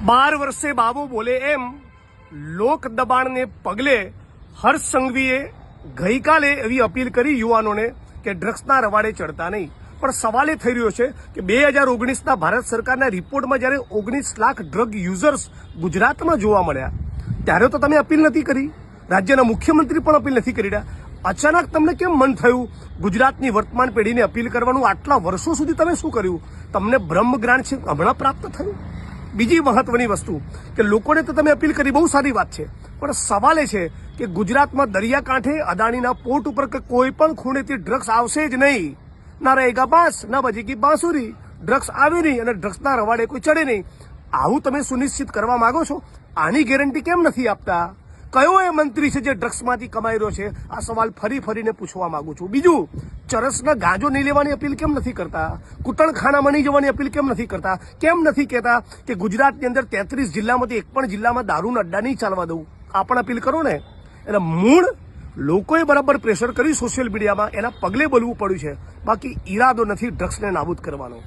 12 વર્ષે બાબો બોલે એમ લોક દબાણને પગલે હર્ષ સંઘવીએ ગઈકાલે એવી અપીલ કરી યુવાનોને કે ડ્રગ્સના રવાડે ચડતા નહીં. પણ સવાલ એ થઈ રહ્યો છે કે 2019ના ભારત સરકારના રિપોર્ટમાં જ્યારે 19 લાખ ડ્રગ યુઝર્સ ગુજરાતમાં જોવા મળ્યા ત્યારે તો તમે અપીલ નથી કરી. રાજ્યના મુખ્યમંત્રી પણ અપીલ નથી કરી રહ્યા. અચાનક તમને કેમ મન થયું ગુજરાતની વર્તમાન પેઢીને અપીલ કરવાનું? આટલા વર્ષો સુધી તમે શું કર્યું? તમને બ્રહ્મ જ્ઞાન છે હમણાં પ્રાપ્ત થયું? બીજી મહત્વની વસ્તુ કે લોકોને તો તમે અપીલ કરી, બહુ સારી વાત છે, પણ સવાલ એ છે કે ગુજરાતમાં દરિયાકાંઠે અદાણીના પોર્ટ ઉપર કે કોઈ પણ ખૂણેથી ડ્રગ્સ આવશે જ નહીં. ના રહેગા બાંસ, ના બજેગી બાંસુરી. ડ્રગ્સ આવે નહીં અને ડ્રગ્સના રવાડે કોઈ ચડે નહીં. આવું તમે સુનિશ્ચિત કરવા માંગો છો? આની ગેરંટી કેમ નથી આપતા? કયો એ મંત્રી છે જે ડ્રગ્સમાંથી કમાઈ રહ્યો છે? આ સવાલ ફરી ફરીને પૂછવા માંગુ છું. બીજું, ચરસના ગાંજો નહીં લેવાની અપીલ કેમ નથી કરતા? કૂટણખાનામાં નહીં જવાની અપીલ કેમ નથી કરતા? કેમ નથી કહેતા કે ગુજરાતની અંદર 33 જિલ્લામાંથી એક પણ જિલ્લામાં દારૂના અડ્ડા નહીં ચાલવા દઉં? આ પણ અપીલ કરો ને. એટલે મૂળ લોકોએ બરાબર પ્રેશર કર્યું સોશિયલ મીડિયામાં, એના પગલે બોલવું પડ્યું છે. બાકી ઈરાદો નથી ડ્રગ્સને નાબૂદ કરવાનો.